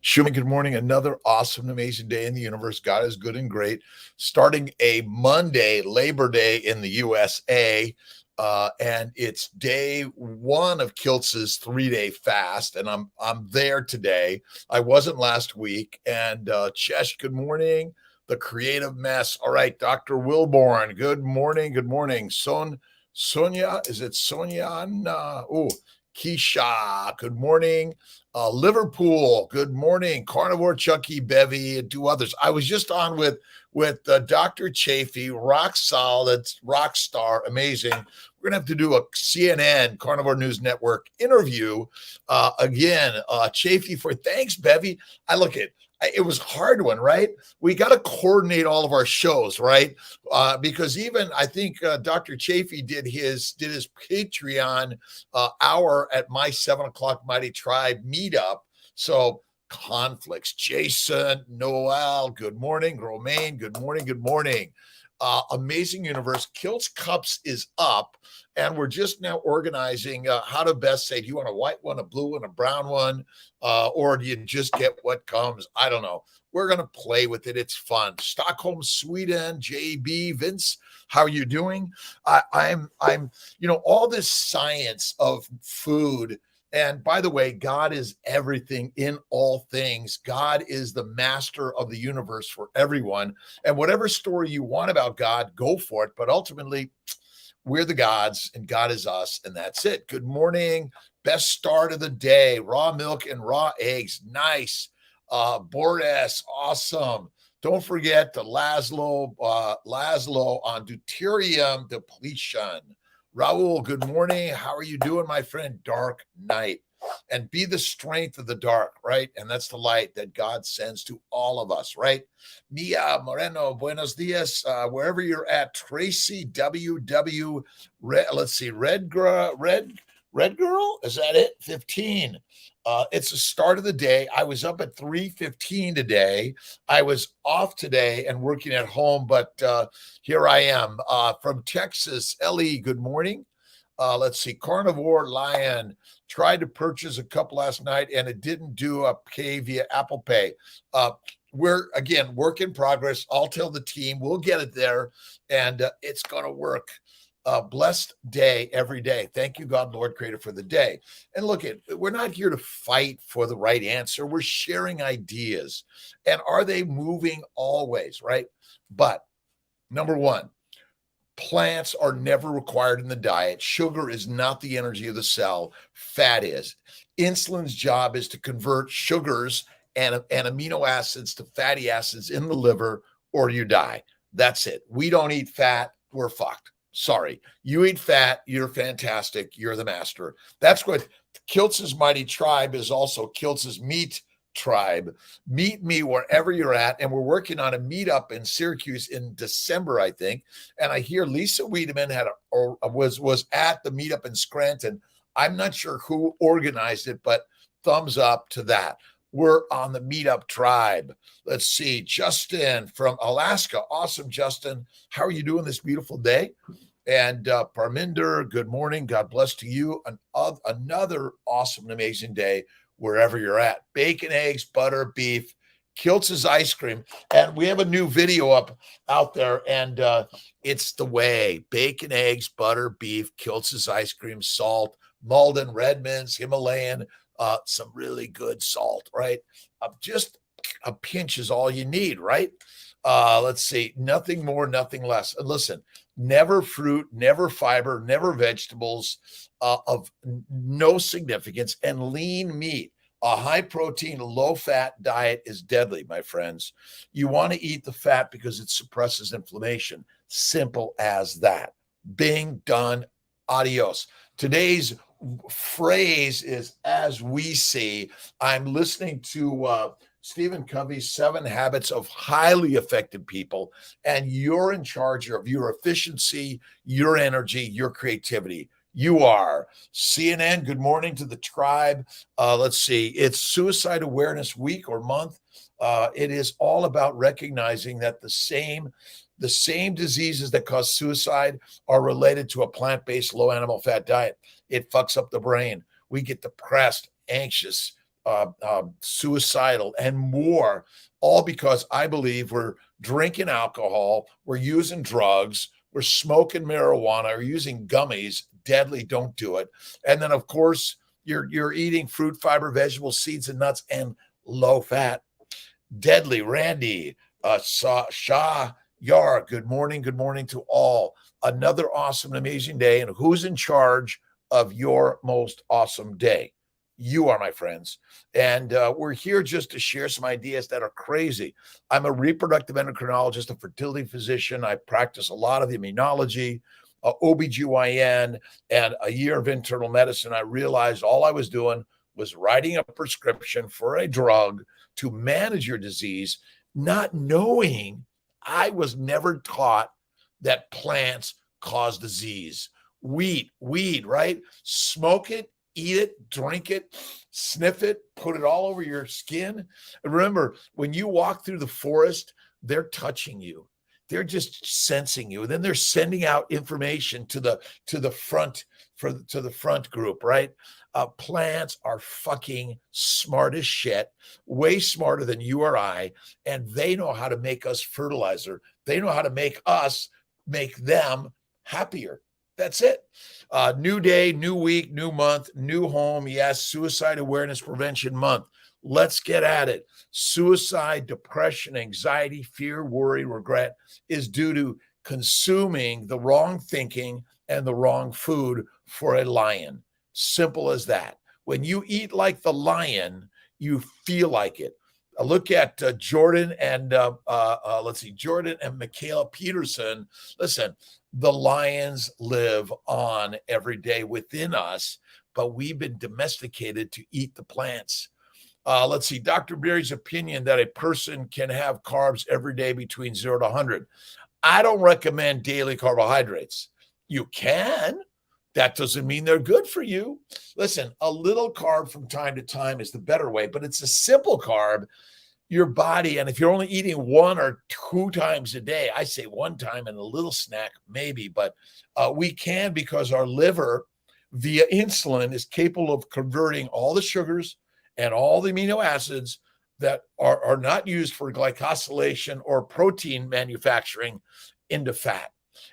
Schumann, good morning. Another awesome, amazing day in the universe. God is good and great. Starting a Monday, Labor Day in the USA. And it's day one of Kiltz's 3-day fast. And I'm there today. I wasn't last week. And Chesh, good morning. The creative mess. All right, Dr. Wilborn, good morning. Good morning. Sonia, is it Sonia? Keisha, good morning. Liverpool, good morning. Carnivore, Chucky, Bevy, and two others. I was just on with Dr. Chafee, rock solid, rock star, amazing. We're going to have to do a CNN, Carnivore News Network interview again. Chafee for thanks, Bevy. It was a hard one, right? We got to coordinate all of our shows, right? Because even I think Dr. Chafee did his Patreon hour at my 7:00 Mighty Tribe meetup. So conflicts. Jason, Noel, good morning. Romaine, good morning. Good morning. Amazing universe. Kiltz Cups is up, and we're just now organizing how to best say, do you want a white one, a blue one, a brown one, or do you just get what comes? I don't know. We're going to play with it. It's fun. Stockholm, Sweden, JB, Vince, how are you doing? I'm all this science of food. And by the way, God is everything in all things. God is the master of the universe for everyone. And whatever story you want about God, go for it. But ultimately, we're the gods and God is us. And that's it. Good morning. Best start of the day. Raw milk and raw eggs. Nice. Boris, awesome. Don't forget the Laszlo on deuterium depletion. Raul, good morning. How are you doing, my friend? Dark night. And be the strength of the dark, right? And that's the light that God sends to all of us, right? Mia Moreno, buenos dias. Wherever you're at, Tracy WW, let's see, Red Girl, is that it? 15. It's the start of the day. I was up at 3:15 today. I was off today and working at home, but here I am from Texas. Ellie, good morning. Let's see. Carnivore Lion tried to purchase a cup last night and it didn't do a pay via Apple Pay. We're, again, work in progress. I'll tell the team. We'll get it there, and it's going to work. A blessed day every day. Thank you, God, Lord, Creator, for the day. And look, we're not here to fight for the right answer. We're sharing ideas. And are they moving? Always, right? But number one, plants are never required in the diet. Sugar is not the energy of the cell. Fat is. Insulin's job is to convert sugars and amino acids to fatty acids in the liver, or you die. That's it. We don't eat fat. We're fucked. Sorry. You eat fat. You're fantastic. You're the master. That's what Kiltz's Mighty Tribe is. Also Kiltz's Meat Tribe. Meet me wherever you're at. And we're working on a meetup in Syracuse in December, I think. And I hear Lisa Wiedemann was at the meetup in Scranton. I'm not sure who organized it, but thumbs up to that. We're on the meetup tribe. Let's see. Justin from Alaska. Awesome, Justin. How are you doing this beautiful day? And Parminder, good morning. God bless to you. Another awesome and amazing day wherever you're at. Bacon, eggs, butter, beef, Kiltz's ice cream. And we have a new video out there, and it's the way. Bacon, eggs, butter, beef, Kiltz's ice cream, salt, Malden, Redmond's, Himalayan, some really good salt, right? Just a pinch is all you need, right? Let's see. Nothing more, nothing less. And listen, never fruit, never fiber, never vegetables of no significance, and lean meat. A high protein, low fat diet is deadly, my friends. You want to eat the fat because it suppresses inflammation. Simple as that. Bing, done, adios. Today's phrase is as we see. I'm listening to Stephen Covey's 7 Habits of Highly Effective People, and you're in charge of your efficiency, your energy, your creativity. You are. CNN, good morning to the tribe. Let's see. It's Suicide Awareness Week or month. It is all about recognizing that the same diseases that cause suicide are related to a plant-based low animal fat diet. It fucks up the brain. We get depressed, anxious, suicidal, and more, all because I believe we're drinking alcohol, we're using drugs, we're smoking marijuana, or using gummies. Deadly, don't do it. And then, of course, you're eating fruit, fiber, vegetables, seeds, and nuts, and low fat. Deadly. Randy, Shah Yar, good morning to all. Another awesome, amazing day. And who's in charge of your most awesome day? You are, my friends. And we're here just to share some ideas that are crazy. I'm a reproductive endocrinologist, a fertility physician. I practice a lot of immunology, OBGYN, and a year of internal medicine. I realized all I was doing was writing a prescription for a drug to manage your disease, not knowing I was never taught that plants cause disease. Weed, right? Smoke it, eat it, drink it, sniff it, put it all over your skin. And remember, when you walk through the forest, they're touching you. They're just sensing you. And then they're sending out information to the front group, right? Plants are fucking smart as shit, way smarter than you or I, and they know how to make us fertilizer. They know how to make them happier. That's it. New day, new week, new month, new home. Yes, Suicide Awareness Prevention Month. Let's get at it. Suicide, depression, anxiety, fear, worry, regret is due to consuming the wrong thinking and the wrong food for a lion. Simple as that. When you eat like the lion, you feel like it. Look at Jordan and Jordan and Michaela Peterson. Listen, the lions live on every day within us, but we've been domesticated to eat the plants. Dr. Berry's opinion that a person can have carbs every day between 0 to 100. I don't recommend daily carbohydrates. You can. That doesn't mean they're good for you. Listen, a little carb from time to time is the better way, but it's a simple carb. Your body, and if you're only eating 1 or 2 times a day, I say 1 time and a little snack maybe, but we can, because our liver via insulin is capable of converting all the sugars and all the amino acids that are not used for glycosylation or protein manufacturing into fat.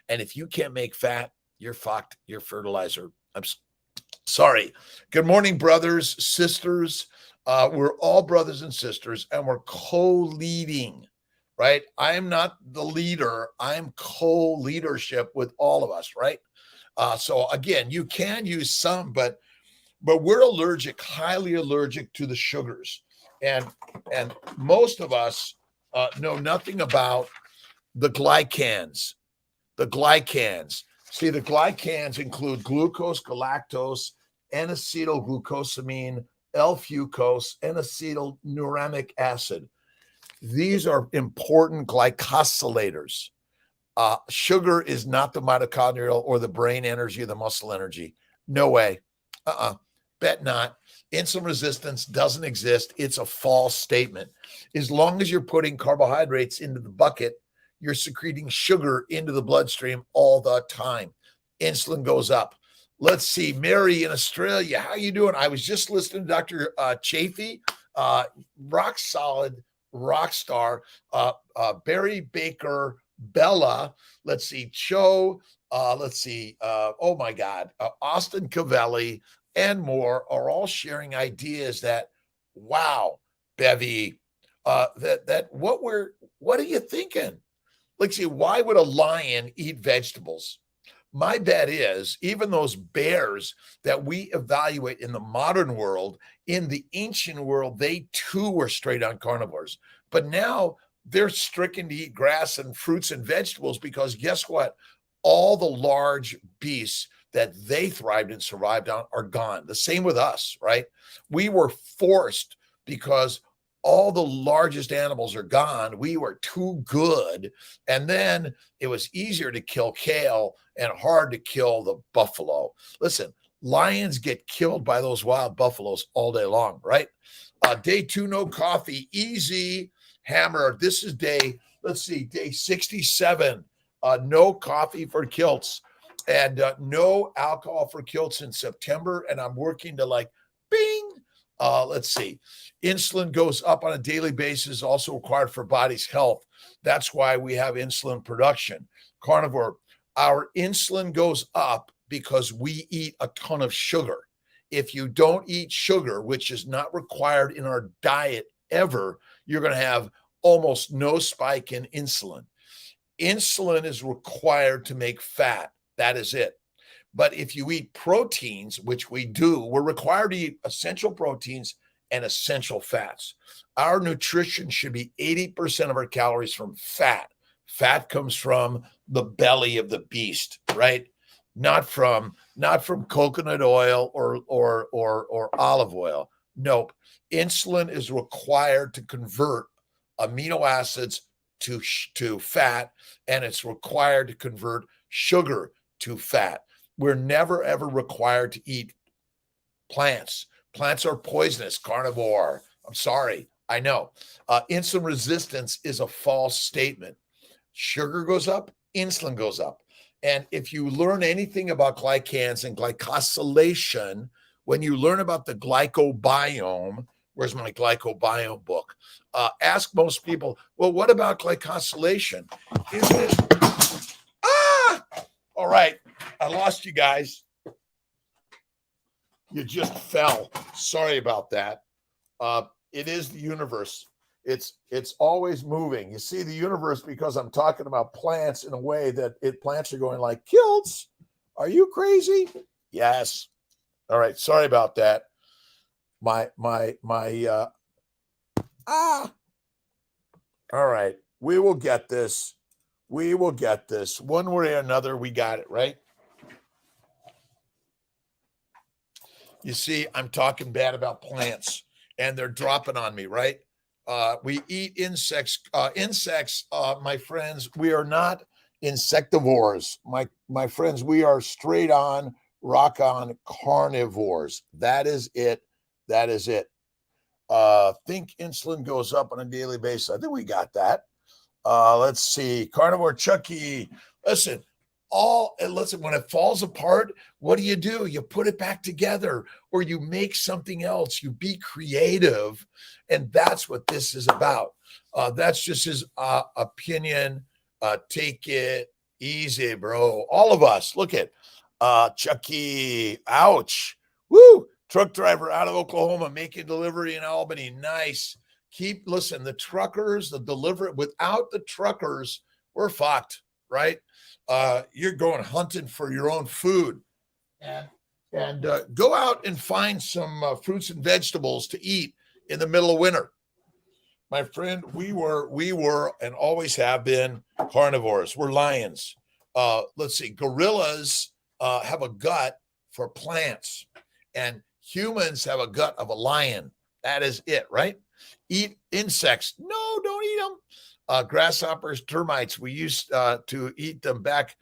And if you can't make fat, you're fucked. You're fertilizer. I'm sorry. Good morning, brothers, sisters. We're all brothers and sisters, and we're co-leading, right? I am not the leader. I'm co-leadership with all of us, right? So again, you can use some, but we're allergic, highly allergic to the sugars. And most of us know nothing about the glycans. The glycans. See, the glycans include glucose, galactose, N-acetylglucosamine, L-fucose, N-acetyluramic acid. These are important glycosylators. Sugar is not the mitochondrial or the brain energy or the muscle energy. No way. Bet not. Insulin resistance doesn't exist. It's a false statement. As long as you're putting carbohydrates into the bucket, you're secreting sugar into the bloodstream all the time. Insulin goes up. Let's see, Mary in Australia, how you doing? I was just listening to Dr. Chafee, rock solid, rock star, Barry Baker, Bella, let's see, Cho, oh my God, Austin Cavelli, and more are all sharing ideas that, wow, Bevy, what are you thinking? Let's see, why would a lion eat vegetables? My bet is even those bears that we evaluate in the modern world, in the ancient world, they too were straight on carnivores. But now they're stricken to eat grass and fruits and vegetables because guess what? All the large beasts that they thrived and survived on are gone. The same with us, right? We were forced because all the largest animals are gone. We were too good. And then it was easier to kill kale and hard to kill the buffalo. Listen, lions get killed by those wild buffaloes all day long, right? Day 2, no coffee, easy hammer. This is day 67. No coffee for Kiltz and no alcohol for Kiltz in September. And I'm working to bing, Let's see. Insulin goes up on a daily basis, also required for body's health. That's why we have insulin production. Carnivore, our insulin goes up because we eat a ton of sugar. If you don't eat sugar, which is not required in our diet ever, you're going to have almost no spike in insulin. Insulin is required to make fat. That is it. But if you eat proteins, which we do, we're required to eat essential proteins and essential fats. Our nutrition should be 80% of our calories from fat. Fat comes from the belly of the beast, right? Not from coconut oil or olive oil. Nope. Insulin is required to convert amino acids to fat, and it's required to convert sugar to fat. We're never, ever required to eat plants. Plants are poisonous, carnivore. I'm sorry. I know. Insulin resistance is a false statement. Sugar goes up, insulin goes up. And if you learn anything about glycans and glycosylation, when you learn about the glycobiome, where's my glycobiome book? Ask most people, well, what about glycosylation? Is it? All right. I lost you guys. You just fell. Sorry about that. It is the universe. It's always moving. You see the universe because I'm talking about plants in a way that plants are going like, Kiltz, are you crazy? Yes. All right. Sorry about that. All right. We will get this. We will get this. One way or another, we got it, right? You see, I'm talking bad about plants and they're dropping on me, right? We eat insects. My friends, we are not insectivores. My friends, we are straight on, rock on carnivores. That is it. That is it. Think insulin goes up on a daily basis. I think we got that. Let's see. Carnivore Chucky. Listen, when it falls apart, what do? You put it back together, or you make something else. You be creative. And that's what this is about. That's just his opinion. Take it easy, bro. All of us. Look at Chucky. Ouch. Woo. Truck driver out of Oklahoma making delivery in Albany. Nice. Listen, the truckers, the delivery, without the truckers, we're fucked, right? You're going hunting for your own food, and go out and find some fruits and vegetables to eat in the middle of winter. My friend, we were and always have been carnivores. We're lions. Let's see. Gorillas have a gut for plants, and humans have a gut of a lion. That is it, right? Eat insects. No, don't eat them. Grasshoppers, termites. We used to eat them back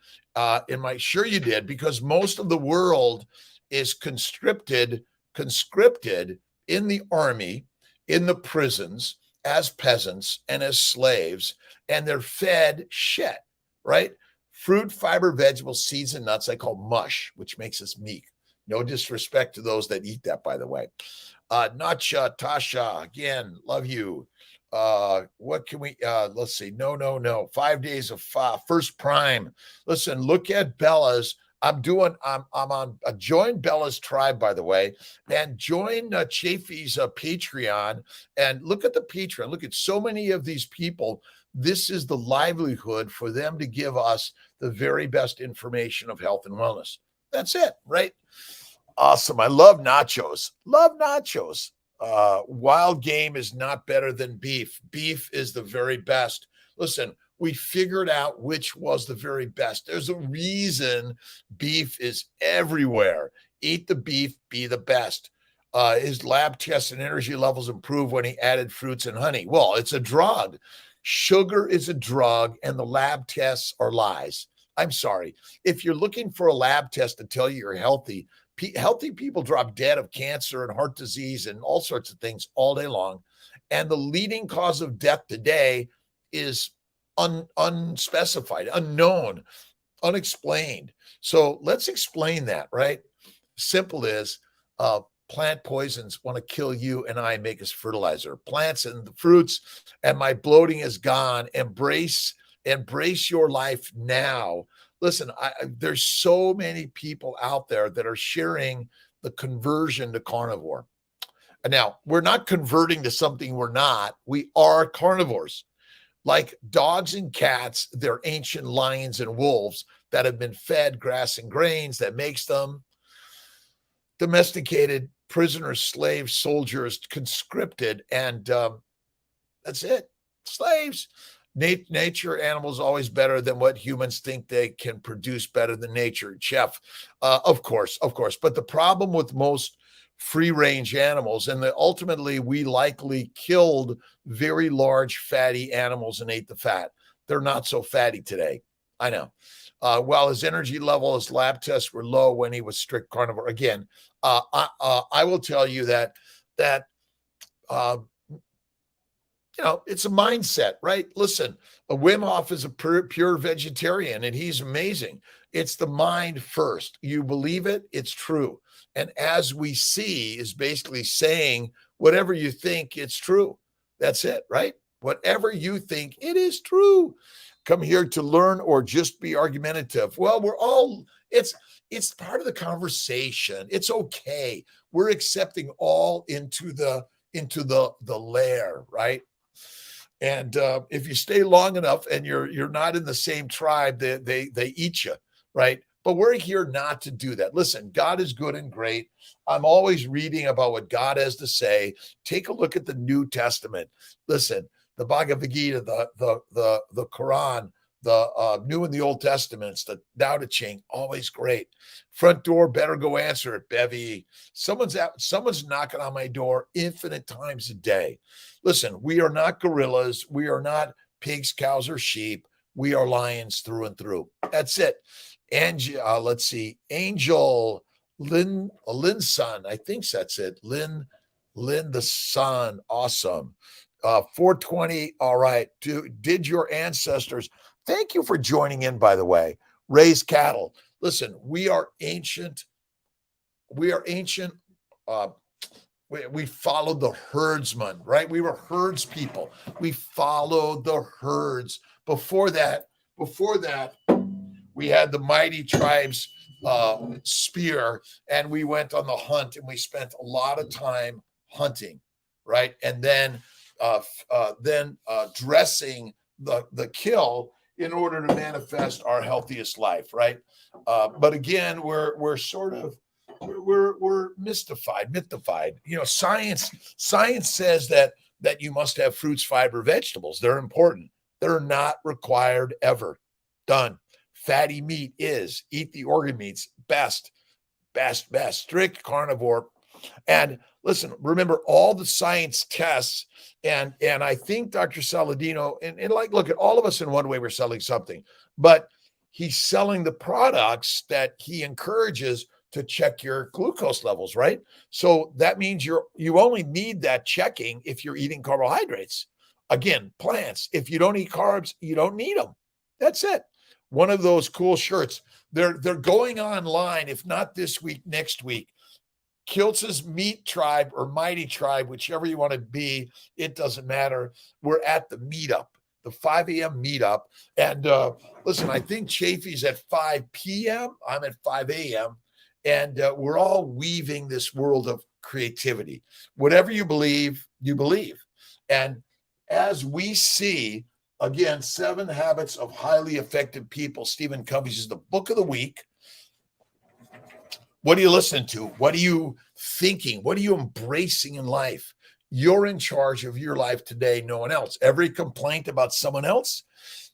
sure you did, because most of the world is conscripted in the army, in the prisons, as peasants and as slaves, and they're fed shit, right? Fruit, fiber, vegetables, seeds, and nuts I call mush, which makes us meek. No disrespect to those that eat that, by the way. Nacha, Tasha, again, love you. What can we, let's see. No. 5 days of first prime. Listen, look at Bella's. I'm on join Bella's tribe, by the way, and join Chafee's Patreon, and look at the Patreon. Look at so many of these people. This is the livelihood for them to give us the very best information of health and wellness. That's it, right? Awesome. I love nachos. Love nachos. Wild game is not better than beef. Beef is the very best. Listen, we figured out which was the very best. There's a reason beef is everywhere. Eat the beef, be the best. His lab tests and energy levels improved when he added fruits and honey. Well, it's a drug. Sugar is a drug, and the lab tests are lies. I'm sorry. If you're looking for a lab test to tell you you're healthy, healthy people drop dead of cancer and heart disease and all sorts of things all day long. And the leading cause of death today is unspecified, unknown, unexplained. So let's explain that, right? Simple is Plant poisons want to kill you and I, make us fertilizer. Plants and the fruits, and my bloating is gone. Embrace your life now. Listen, there's so many people out there that are sharing the conversion to carnivore. And now, we're not converting to something we're not. We are carnivores. Like dogs and cats, they're ancient lions and wolves that have been fed grass and grains that makes them domesticated prisoners, slaves, soldiers, conscripted, and that's it. Slaves. Nature, animals always better than what humans think they can produce better than nature. Chef, of course. But the problem with most free range animals, and that ultimately we likely killed very large fatty animals and ate the fat. They're not so fatty today. I know. While his energy level, his lab tests were low when he was strict carnivore. Again, I will tell you that uh, it's a mindset, right? Listen, a Wim Hof is a pure vegetarian, and he's amazing. It's the mind first. You believe it, it's true. And as we see is basically saying, whatever you think, it's true. That's it, right? Whatever you think, it is true. Come here to learn or just be argumentative. Well, it's part of the conversation. It's okay. We're accepting all into the lair, right? And if you stay long enough and you're not in the same tribe, they eat you, right? But we're here not to do that. Listen, God is good and great. I'm always reading about what God has to say. Take a look at the New Testament. Listen, the Bhagavad Gita, the Quran, the New and the Old Testaments, the Tao Te Ching, always great. Front door, better go answer it, Bevy. Someone's knocking on my door infinite times a day. Listen, we are not gorillas. We are not pigs, cows, or sheep. We are lions through and through. That's it. And let's see, Angel Lynn's son. I think that's it. Lynn the son. Awesome. 420. All right. Did your ancestors? Thank you for joining in, by the way. Raise cattle. Listen, we are ancient. We followed the herdsman, right? We were herds people. We followed the herds. Before that, we had the mighty tribes spear, and we went on the hunt, and we spent a lot of time hunting, right? And then dressing the kill in order to manifest our healthiest life, right? But again, we're mythified. Science says that you must have fruits, fiber, vegetables. They're important. They're not required ever. Done. Fatty meat is. Eat the organ meats. Best. Strict carnivore. And listen, remember all the science tests. And I think Dr. Saladino, and look, at all of us in one way, we're selling something, but he's selling the products that he encourages to check your glucose levels, right? So that means you only need that checking if you're eating carbohydrates. Again, plants. If you don't eat carbs, you don't need them. That's it. One of those cool shirts. They're going online, if not this week, next week. Kiltz's Meat Tribe or Mighty Tribe, whichever you want to be, it doesn't matter. We're at the meetup, the 5 a.m. meetup. And listen, I think Chafee's at 5 p.m. I'm at 5 a.m. And we're all weaving this world of creativity. Whatever you believe, you believe. And as we see, again, 7 Habits of Highly Effective People, Stephen Covey's is the book of the week. What are you listening to? What are you thinking? What are you embracing in life? You're in charge of your life today, no one else. Every complaint about someone else,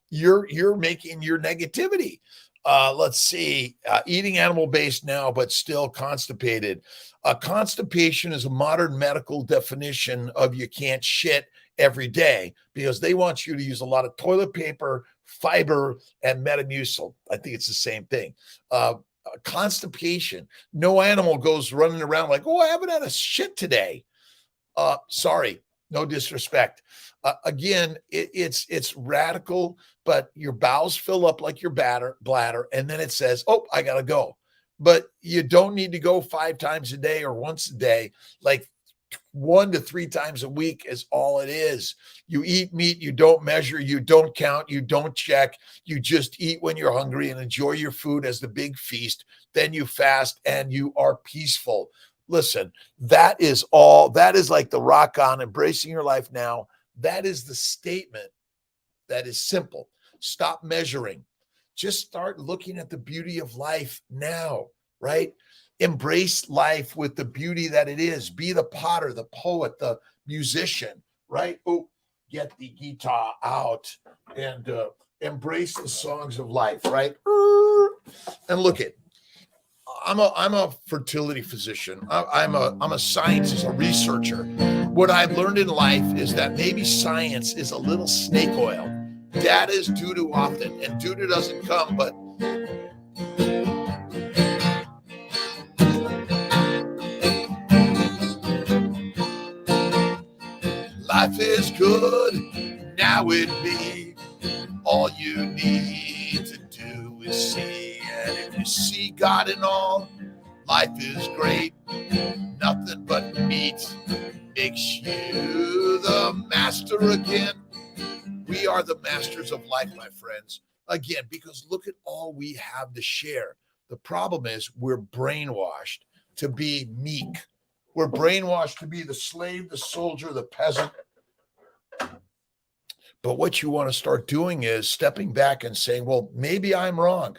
you're making your negativity. Let's see, eating animal-based now, but still constipated. Constipation is a modern medical definition of you can't shit every day because they want you to use a lot of toilet paper, fiber, and Metamucil. I think it's the same thing. Constipation. No animal goes running around like, oh, I haven't had a shit today. Sorry, no disrespect. Again, it's radical, but your bowels fill up like your bladder, and then it says, oh, I gotta go. but you don't need to go 5 times a day or once a day. Like 1 to 3 times a week is all it is. You eat meat, you don't measure, you don't count, you don't check. You just eat when you're hungry and enjoy your food as the big feast. Then you fast and you are peaceful. Listen, that is all. That is like the rock on embracing your life now. That is the statement that is simple. Stop measuring. Just start looking at the beauty of life now, right? Embrace life with the beauty that it is. Be the potter, the poet, the musician, right? Oh, get the guitar out and embrace the songs of life, right? And look at, I'm a fertility physician. I'm a scientist, a researcher. What I've learned in life is that maybe science is a little snake oil. Data is due to often, and due to doesn't come, but life is good, now it be. All you need to do is see. And if you see God in all, life is great. Nothing but meat makes you the master again. We are the masters of life, my friends. Again, because look at all we have to share. The problem is we're brainwashed to be meek. We're brainwashed to be the slave, the soldier, the peasant. But what you want to start doing is stepping back and saying, well, maybe I'm wrong.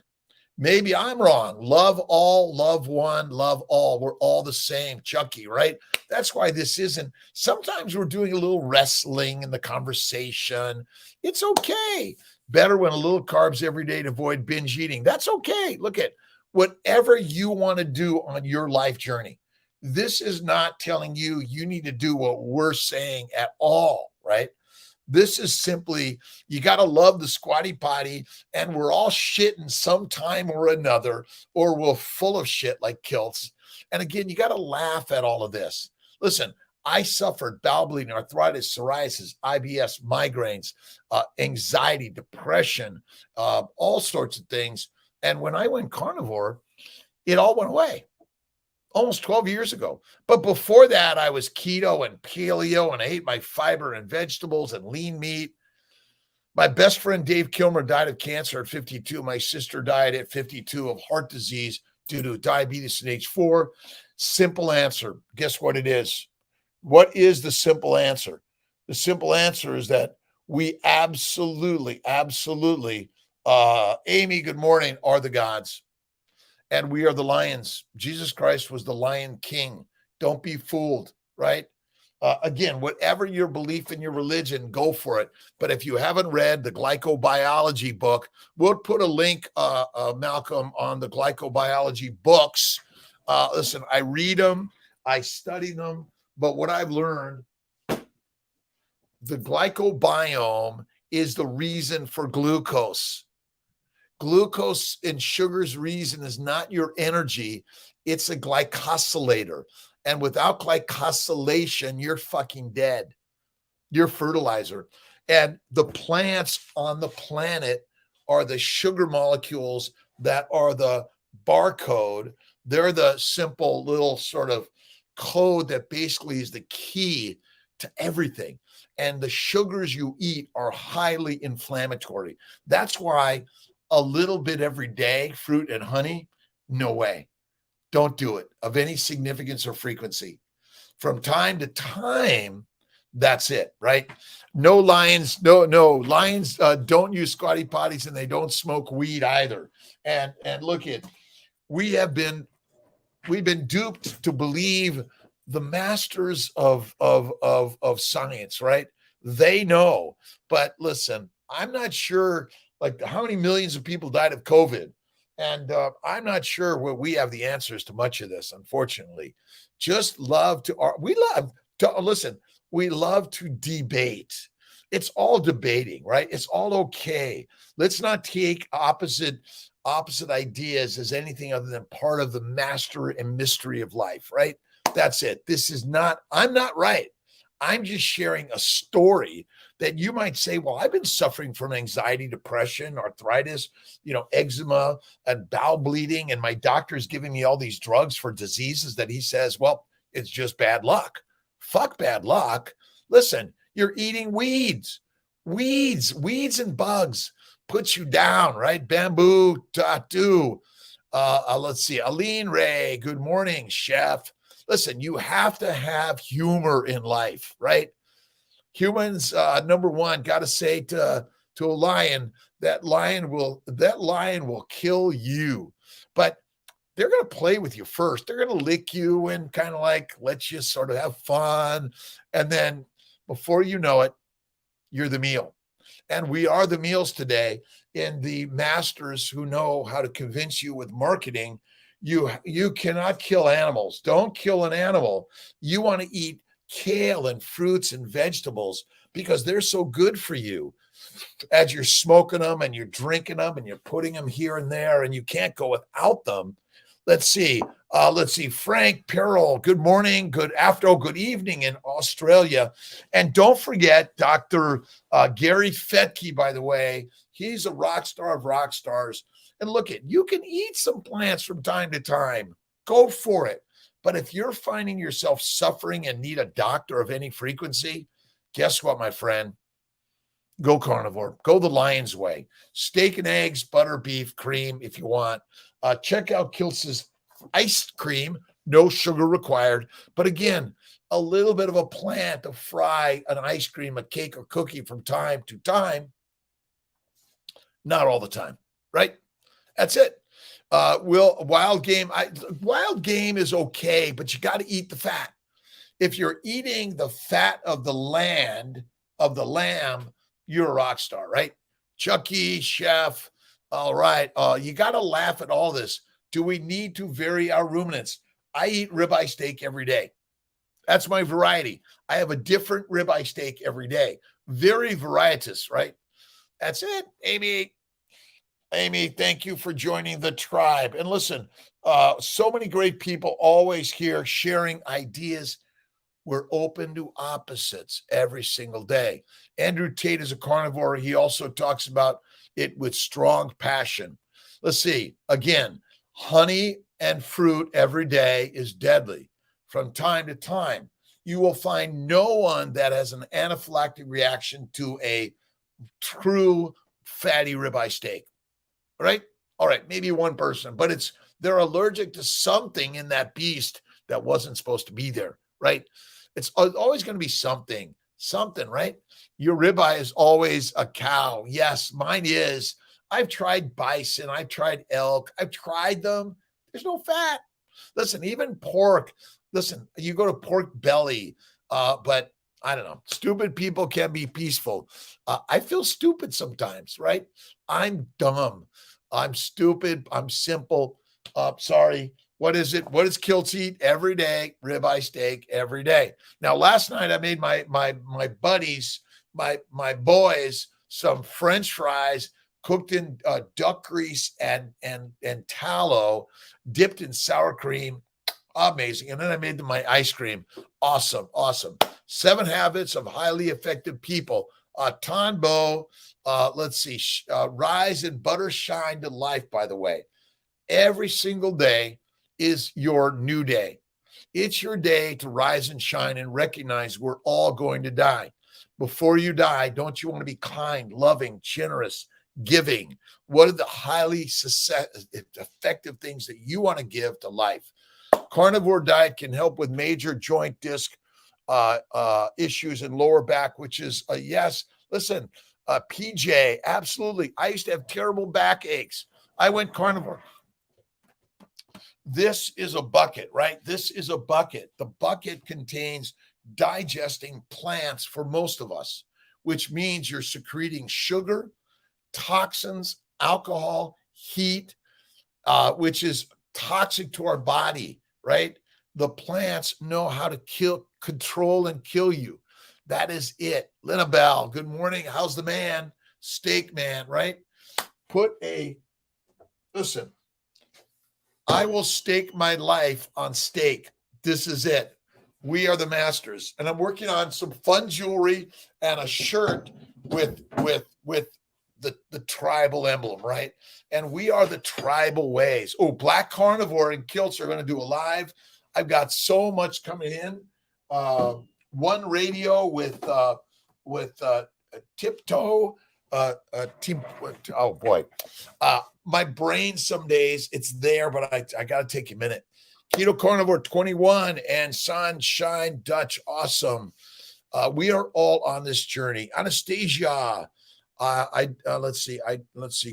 Maybe I'm wrong. Love all, love one, love all. We're all the same, Chucky, right? That's why this isn't. Sometimes we're doing a little wrestling in the conversation. It's okay. Better when a little carbs every day to avoid binge eating. That's okay. Look at whatever you want to do on your life journey. This is not telling you you need to do what we're saying at all, right? This is simply, you got to love the squatty potty, and we're all shitting sometime or another, or we're full of shit like Kiltz. And again, you got to laugh at all of this. Listen, I suffered bowel bleeding, arthritis, psoriasis, IBS, migraines, anxiety, depression, all sorts of things. And when I went carnivore, it all went away. Almost 12 years ago. But before that, I was keto and paleo, and I ate my fiber and vegetables and lean meat. My best friend, Dave Kilmer, died of cancer at 52. My sister died at 52 of heart disease due to diabetes in age 4. Simple answer. Guess what it is? What is the simple answer? The simple answer is that we absolutely, Amy, good morning, are the gods. And we are the lions. Jesus Christ was the lion king. Don't be fooled, right? Again, whatever your belief in your religion, go for it. But if you haven't read the Glycobiology book, we'll put a link, Malcolm, on the Glycobiology books. Listen, I read them, I study them, but what I've learned, the glycobiome is the reason for glucose. Glucose and sugar's reason is not your energy. It's a glycosylator. And without glycosylation, you're fucking dead. You're fertilizer. And the plants on the planet are the sugar molecules that are the barcode. They're the simple little sort of code that basically is the key to everything. And the sugars you eat are highly inflammatory. That's why a little bit every day, fruit and honey, no way. Don't do it of any significance or frequency. From time to time, that's it, right? No lions, no lions don't use squatty potties, and they don't smoke weed either. And look at, we've been duped to believe the masters of science, right? They know. But listen, I'm not sure like how many millions of people died of COVID. And I'm not sure where we have the answers to much of this, unfortunately. Just love to, we love to debate. It's all debating, right? It's all okay. Let's not take opposite ideas as anything other than part of the master and mystery of life, right? That's it. This is not, I'm not right. I'm just sharing a story that you might say, well, I've been suffering from anxiety, depression, arthritis, eczema and bowel bleeding. And my doctor's giving me all these drugs for diseases that he says, well, it's just bad luck. Fuck bad luck. Listen, you're eating weeds and bugs puts you down, right? Bamboo tattoo. Let's see. Aline Ray, good morning, chef. Listen, you have to have humor in life, right? Humans, number one, got to say to a lion, that lion will kill you. But they're going to play with you first. They're going to lick you and kind of like let you sort of have fun. And then before you know it, you're the meal. And we are the meals today. In the masters who know how to convince you with marketing, you cannot kill animals. Don't kill an animal. You want to eat kale and fruits and vegetables because they're so good for you. As you're smoking them and you're drinking them and you're putting them here and there and you can't go without them. Let's see. Frank Perrell, good morning, good afternoon, good evening in Australia. And don't forget Dr. Gary Fetke, by the way. He's a rock star of rock stars. And look, you can eat some plants from time to time. Go for it. But if you're finding yourself suffering and need a doctor of any frequency, guess what, my friend? Go carnivore. Go the lion's way. Steak and eggs, butter, beef, cream if you want. Check out Kiltz's iced cream. No sugar required. But again, a little bit of a plant to fry an ice cream, a cake, or cookie from time to time. Not all the time, right? That's it. Wild game is okay, but you got to eat the fat. If you're eating the fat of the lamb, you're a rock star, right? Chucky, chef. All right. You got to laugh at all this. Do we need to vary our ruminants? I eat ribeye steak every day. That's my variety. I have a different ribeye steak every day. Very varietous, right? That's it, Amy. Amy, thank you for joining the tribe. And listen, so many great people always here sharing ideas. We're open to opposites every single day. Andrew Tate is a carnivore. He also talks about it with strong passion. Let's see. Again, honey and fruit every day is deadly. From time to time, you will find no one that has an anaphylactic reaction to a true fatty ribeye steak, right? All right, maybe one person, but they're allergic to something in that beast that wasn't supposed to be there, right? It's always going to be something, right? Your ribeye is always a cow. Yes, mine is. I've tried bison. I've tried elk. I've tried them. There's no fat. Listen, even pork. Listen, you go to pork belly, but I don't know. Stupid people can be peaceful. I feel stupid sometimes, right? I'm dumb. I'm stupid. I'm simple. Sorry. What is it? What does Kiltz eat every day? Ribeye steak every day. Now, last night I made my buddies, my boys, some French fries cooked in duck grease and tallow, dipped in sour cream. Amazing. And then I made them my ice cream. Awesome. 7 Habits of Highly Effective People. Tanbo, let's see, Rise and Butter Shine to Life, by the way. Every single day is your new day. It's your day to rise and shine and recognize we're all going to die. Before you die, don't you want to be kind, loving, generous, giving? What are the highly effective things that you want to give to life? Carnivore diet can help with major joint disc issues and lower back, which is a yes. Listen, PJ, absolutely. I used to have terrible backaches. I went carnivore. This is a bucket, right? This is a bucket. The bucket contains digesting plants for most of us, which means you're secreting sugar, toxins, alcohol, heat, which is toxic to our body, right? The plants know how to control and kill you. That is it. Lena Bell, good morning. How's the man? Steak man, right? Listen, I will stake my life on steak. This is it. We are the masters. And I'm working on some fun jewelry and a shirt with the tribal emblem, right? And we are the tribal ways. Oh, Black Carnivore and Kiltz are going to do a live. I've got so much coming in. One radio with Tiptoe. Oh boy, my brain some days it's there, but I got to take a minute. Keto Carnivore 21 and Sunshine Dutch, awesome. We are all on this journey. Anastasia, let's see.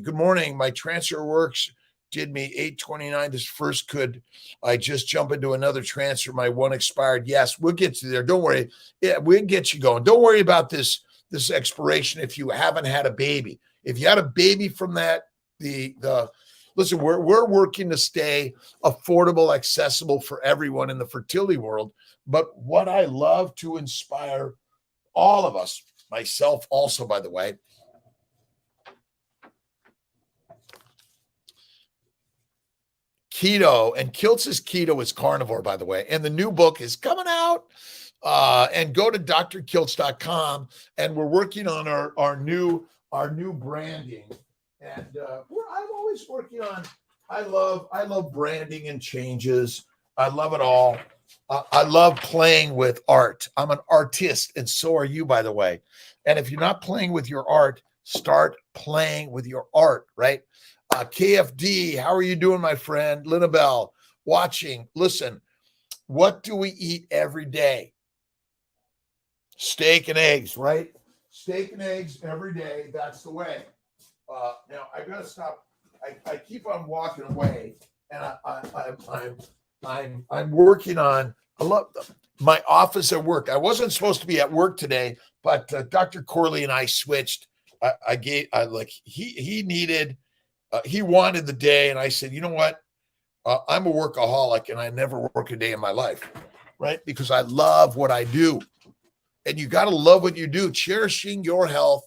Good morning. My transfer works. Did me 829. This first could I just jump into another transfer? My one expired. Yes, we'll get you there. Don't worry. Yeah, we'll get you going. Don't worry about this expiration if you haven't had a baby. If you had a baby from that, listen, we're working to stay affordable, accessible for everyone in the fertility world. But what I love to inspire all of us, myself also, by the way, keto, and Kiltz's keto is carnivore, by the way. And the new book is coming out. And go to drkiltz.com, and we're working on our new branding. And I'm always working on. I love branding and changes. I love it all. I love playing with art. I'm an artist, and so are you, by the way. And if you're not playing with your art, start playing with your art, right? KFD, how are you doing, my friend? Linabelle, watching. Listen, what do we eat every day? Steak and eggs, right? Steak and eggs every day. That's the way. Now I gotta stop. I keep on walking away, and I'm working on. I love my office at work. I wasn't supposed to be at work today, but Dr. Corley and I switched. He needed. He wanted the day, and I said, you know what? I'm a workaholic, and I never work a day in my life, right? Because I love what I do. And you got to love what you do. Cherishing your health.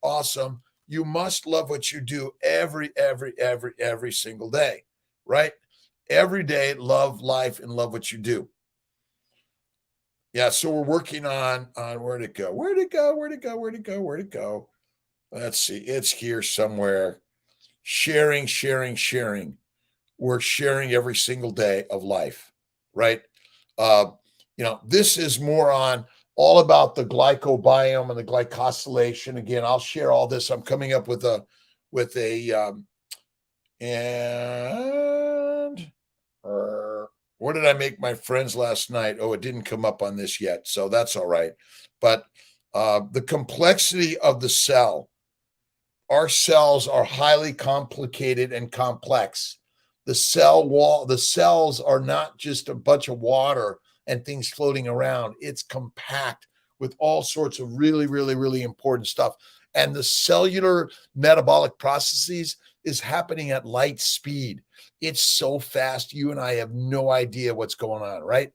Awesome. You must love what you do every single day, right? Every day, love life and love what you do. Yeah. So we're working on where'd it go? Let's see. It's here somewhere. Sharing. We're sharing every single day of life, right? This is more on all about the glycobiome and the glycosylation. Again, I'll share all this. I'm coming up with what did I make my friends last night? Oh, it didn't come up on this yet. So that's all right. But the complexity of the cell, our cells are highly complicated and complex. The cell wall, the cells are not just a bunch of water and things floating around. It's compact with all sorts of really important stuff. And the cellular metabolic processes is happening at light speed. It's so fast. You and I have no idea what's going on, right?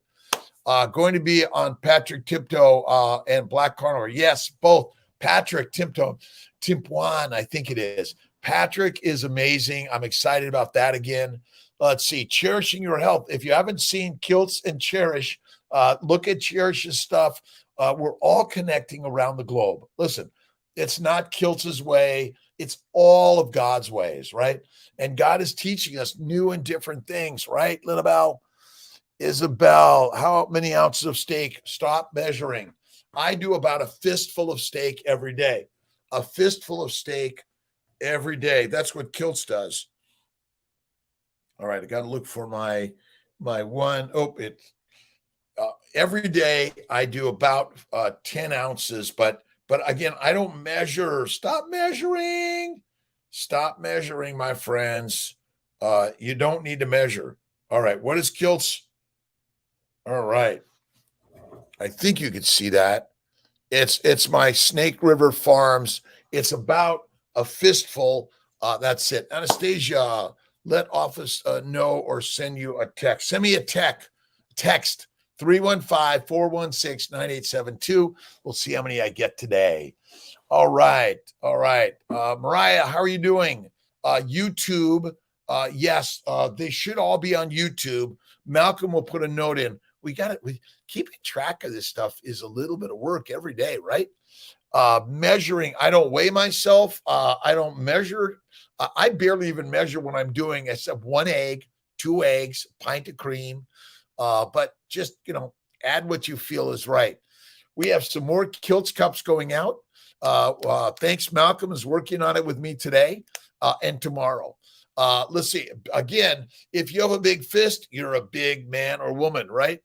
Going to be on Patrick Tiptoe and Black Carnivore. Yes, both. Patrick Tiptoe, Timpuan, I think it is. Patrick is amazing. I'm excited about that again. Let's see. Cherishing your health. If you haven't seen Kiltz and Cherish, look at Cherish's stuff. We're all connecting around the globe. Listen, it's not Kiltz's way. It's all of God's ways, right? And God is teaching us new and different things, right? Isabel, how many ounces of steak? Stop measuring. I do about a fistful of steak every day. A fistful of steak every day. That's what Kiltz does. All right, I got to look for my one. Every day I do about 10 ounces, but again, I don't measure. Stop measuring, my friends. You don't need to measure. All right, what is Kiltz? All right, I think you can see that. It's my Snake River Farms. It's about a fistful. That's it. Anastasia, let office know or send you a text. Send me a text 315-416-9872. We'll see how many I get today. All right. Mariah, how are you doing? YouTube. Yes, they should all be on YouTube. Malcolm will put a note in. keeping track of this stuff is a little bit of work every day, right? Measuring, I don't weigh myself. I don't measure. I barely even measure when I'm doing except 1 egg, 2 eggs, pint of cream. But just, add what you feel is right. We have some more Kiltz cups going out. Thanks. Malcolm is working on it with me today and tomorrow. Let's see. Again, if you have a big fist, you're a big man or woman, right?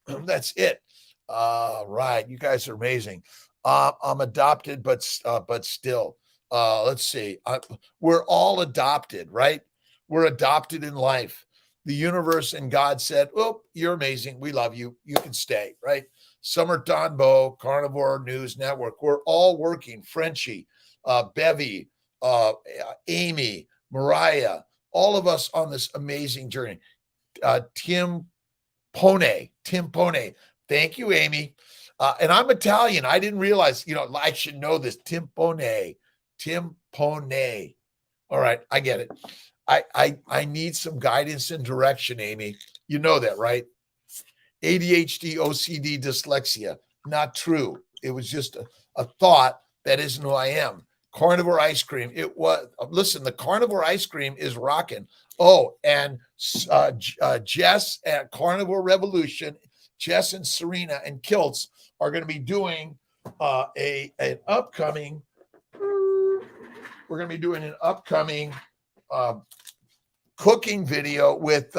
That's it. Right. You guys are amazing. I'm adopted, but still. Let's see. We're all adopted, right? We're adopted in life. The universe and God said, "Oh, you're amazing. We love you. You can stay," right? Summer Donbo, Carnivore News Network. We're all working. Frenchie, Bevy, Amy, Mariah, all of us on this amazing journey. Tim Pone. Thank you, Amy. And I'm Italian. I didn't realize, I should know this. Tim Pone. All right, I get it. I need some guidance and direction, Amy. You know that, right? ADHD, OCD, dyslexia. Not true. It was just a thought. That isn't who I am. Carnivore ice cream. Listen, the carnivore ice cream is rocking. Oh, and Jess at Carnivore Revolution, Jess and Serena and Kiltz are going to be doing an upcoming cooking video with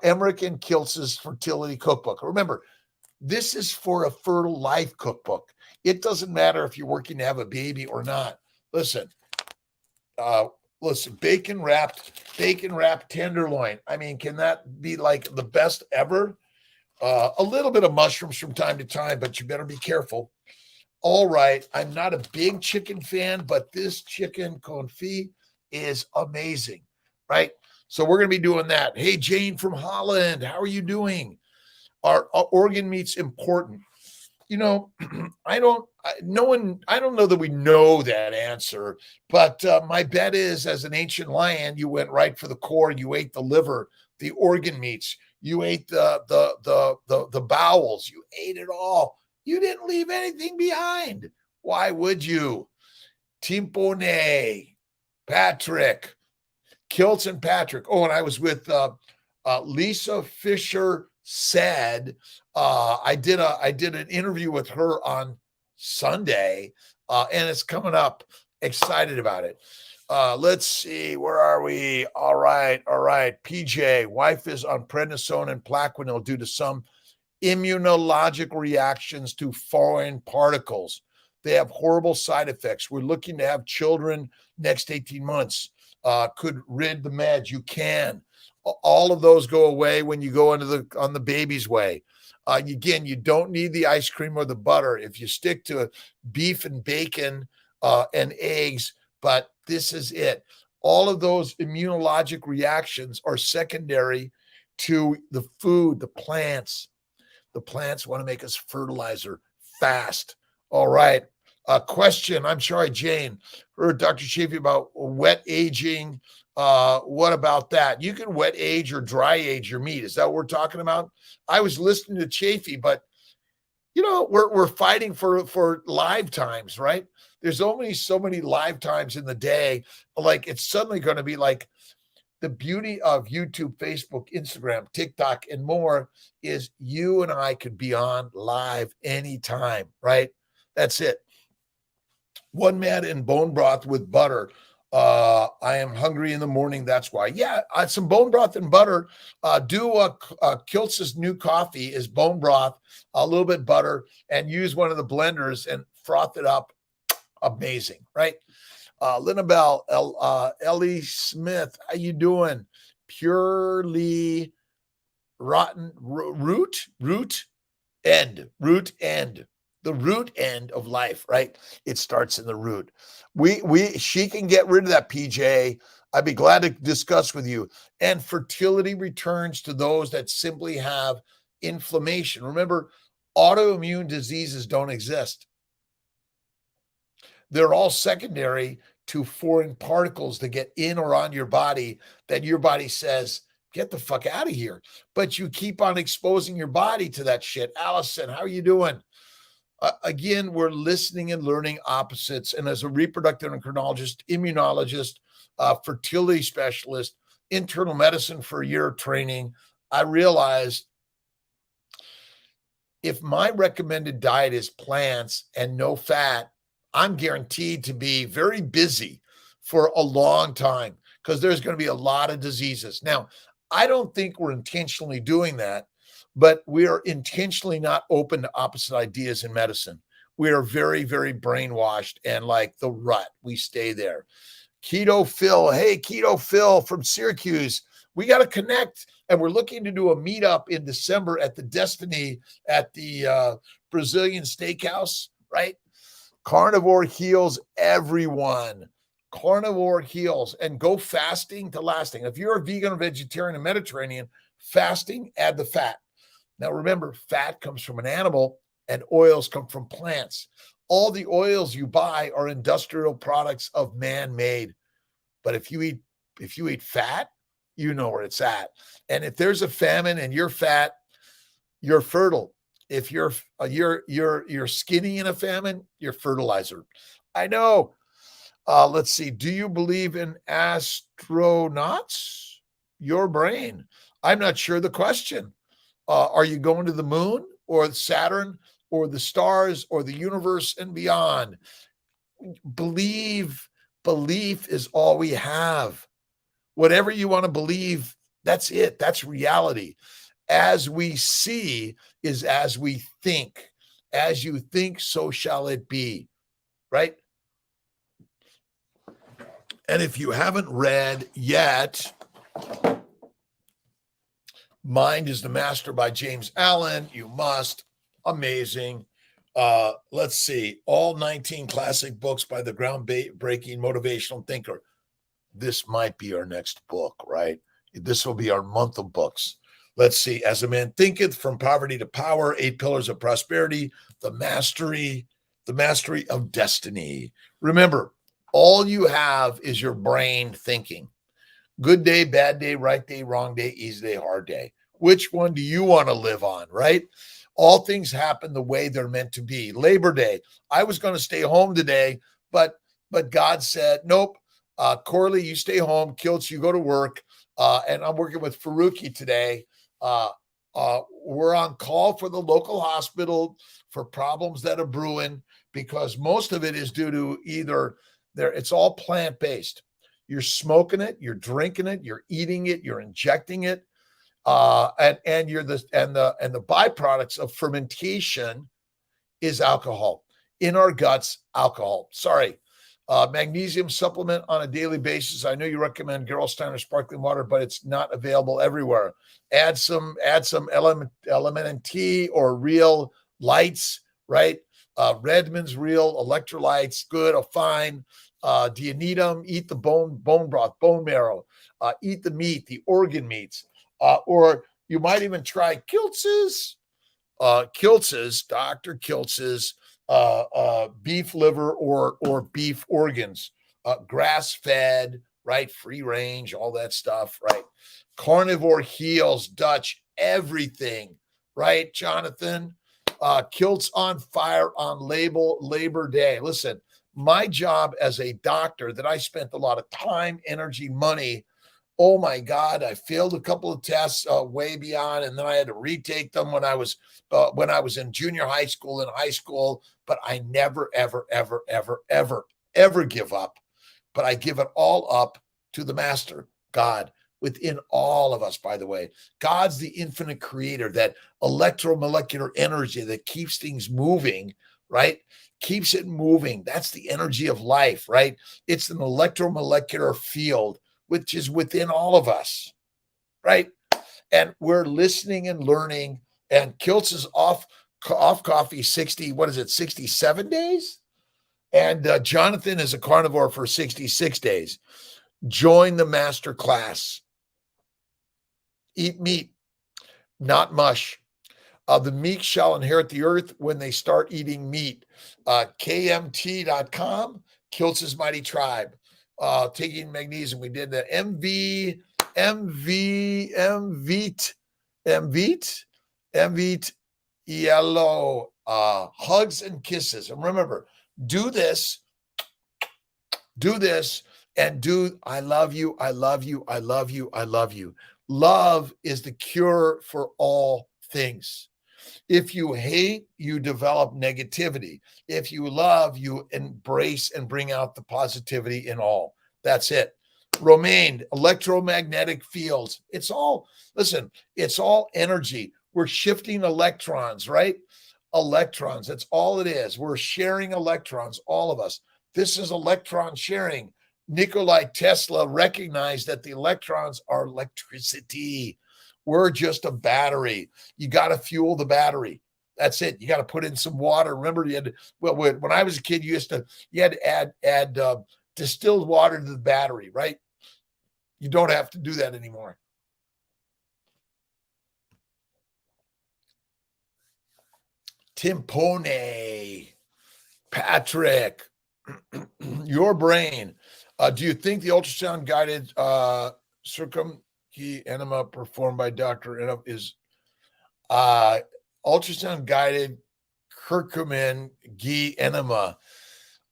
Emmerich and Kiltz's Fertility Cookbook. Remember, this is for a fertile life cookbook. It doesn't matter if you're working to have a baby or not. Listen, bacon wrapped tenderloin. I mean, can that be like the best ever? A little bit of mushrooms from time to time, but you better be careful. All right. I'm not a big chicken fan, but this chicken confit is amazing, right? So we're going to be doing that. Hey, Jane from Holland, how are you doing? Are organ meats important? I don't know that we know that answer, but my bet is, as an ancient lion, you went right for the core. You ate the liver, the organ meats. You ate the bowels. You ate it all. You didn't leave anything behind. Why would you? Timpone, Patrick, Kiltz and Patrick. Oh, and I was with Lisa Fisher said, I did an interview with her on Sunday, and it's coming up. Excited about it. Let's see, where are we? All right. PJ, wife is on prednisone and Plaquenil due to some immunologic reactions to foreign particles. They have horrible side effects. We're looking to have children next 18 months. Could rid the meds. You can. All of those go away when you go on the baby's way. Again, you don't need the ice cream or the butter if you stick to beef and bacon and eggs, but this is it. All of those immunologic reactions are secondary to the food, the plants. The plants want to make us fertilizer fast. All right. Question. I'm sorry, Jane. Heard Dr. Chafee about wet aging. What about that? You can wet age or dry age your meat. Is that what we're talking about? I was listening to Chafee, but we're fighting for live times, right? There's only so many live times in the day. Like, it's suddenly going to be like the beauty of YouTube, Facebook, Instagram, TikTok, and more is you and I could be on live anytime, right? That's it. One man in bone broth with butter. I am hungry in the morning. That's why. Yeah, some bone broth and butter. Kiltz's new coffee is bone broth, a little bit butter, and use one of the blenders and froth it up. Amazing, right? Linabelle, Ellie Smith, how you doing? Purely rotten root end. The root end of life, right? It starts in the root. She can get rid of that, PJ. I'd be glad to discuss with you. And fertility returns to those that simply have inflammation. Remember, autoimmune diseases don't exist. They're all secondary to foreign particles that get in or on your body that your body says, get the fuck out of here. But you keep on exposing your body to that shit. Allison, how are you doing? Again, we're listening and learning opposites. And as a reproductive endocrinologist, immunologist, fertility specialist, internal medicine for a year of training, I realized if my recommended diet is plants and no fat, I'm guaranteed to be very busy for a long time because there's going to be a lot of diseases. Now, I don't think we're intentionally doing that, but we are intentionally not open to opposite ideas in medicine. We are very, very brainwashed and like the rut. We stay there. Keto Phil. Hey, Keto Phil from Syracuse. We got to connect. And we're looking to do a meetup in December at the Destiny at the Brazilian Steakhouse, right? Carnivore heals everyone. Carnivore heals. And go fasting to lasting. If you're a vegan or vegetarian and Mediterranean, fasting, add the fat. Now, remember, fat comes from an animal and oils come from plants. All the oils you buy are industrial products of man-made. But if you eat fat, you know where it's at. And if there's a famine and you're fat, you're fertile. If you're skinny in a famine, you're fertilizer. I know. Let's see. Do you believe in astronauts? Your brain. I'm not sure the question. Are you going to the moon or Saturn or the stars or the universe and beyond? Belief is all we have. Whatever you want to believe, that's it. That's reality. As we see is as we think. As you think, so shall it be. Right? And if you haven't read yet, Mind is the Master by James Allen, you must. Amazing. Let's see. All 19 classic books by the groundbreaking motivational thinker. This might be our next book, right? This will be our month of books. Let's see. As a Man Thinketh, From Poverty to Power, 8 Pillars of Prosperity, the mastery of destiny. Remember, all you have is your brain thinking. Good day, bad day, right day, wrong day, easy day, hard day. Which one do you want to live on, right? All things happen the way they're meant to be. Labor Day. I was going to stay home today, but God said, nope. Corley, you stay home. Kiltz, you go to work. And I'm working with Faruqi today. We're on call for the local hospital for problems that are brewing because most of it is due to it's all plant-based. You're smoking it, you're drinking it, you're eating it, you're injecting it. And the byproducts of fermentation is alcohol. In our guts, alcohol. Sorry. Magnesium supplement on a daily basis. I know you recommend Gerolsteiner sparkling water, but it's not available everywhere. Add some LMNT or Real Lights, right? Redmond's Real Electrolytes, good or fine. Do you need them? Eat the bone broth, bone marrow. Eat the meat, the organ meats. Or you might even try Kiltz's, Dr. Kiltz's beef liver or beef organs, grass-fed, right? Free range, all that stuff, right? Carnivore heals, Dutch, everything, right, Jonathan? Kiltz on fire on Labor Day. Listen, my job as a doctor that I spent a lot of time, energy, money. Oh my God, I failed a couple of tests way beyond, and then I had to retake them when I was in junior high school and high school. But I never, ever, ever, ever, ever, ever give up. But I give it all up to the Master, God, within all of us, by the way. God's the infinite creator, that electromolecular energy that keeps things moving, right? Keeps it moving. That's the energy of life, right? It's an electromolecular field which is within all of us, right? And we're listening and learning. And Kiltz is off coffee 67 days? And Jonathan is a carnivore for 66 days. Join the master class. Eat meat, not mush. The meek shall inherit the earth when they start eating meat. KMT.com, Kiltz's Mighty Tribe. Taking magnesium. We did the MV MVT, MVT, yellow, hugs and kisses. And remember, do this, and do, I love you, I love you, I love you, I love you. Love is the cure for all things. If you hate, you develop negativity. If you love, you embrace and bring out the positivity in all. That's it. Romaine, electromagnetic fields. It's all, listen, it's all energy. We're shifting electrons, right? Electrons. That's all it is. We're sharing electrons, all of us. This is electron sharing. Nikola Tesla recognized that the electrons are electricity. We're just a battery. You got to fuel the battery. That's it. You got to put in some water. Remember, you had to, well, when I was a kid, you had to add distilled water to the battery, right? You don't have to do that anymore. Timpone, Patrick, your brain. Do you think the ultrasound guided enema performed by Dr. Enema is ultrasound guided curcumin ghee enema?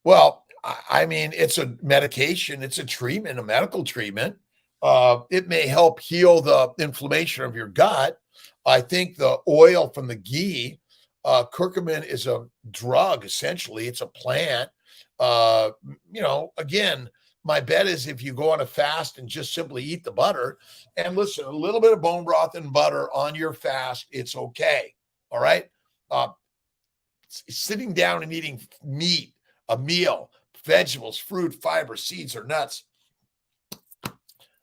Well, I mean, it's a medication, it's a treatment, a medical treatment. It may help heal the inflammation of your gut. I think the oil from the ghee, curcumin is a drug, essentially. It's a plant. Again, my bet is if you go on a fast and just simply eat the butter, and listen, a little bit of bone broth and butter on your fast, it's okay. All right. Sitting down and eating meat, a meal, vegetables, fruit, fiber, seeds, or nuts,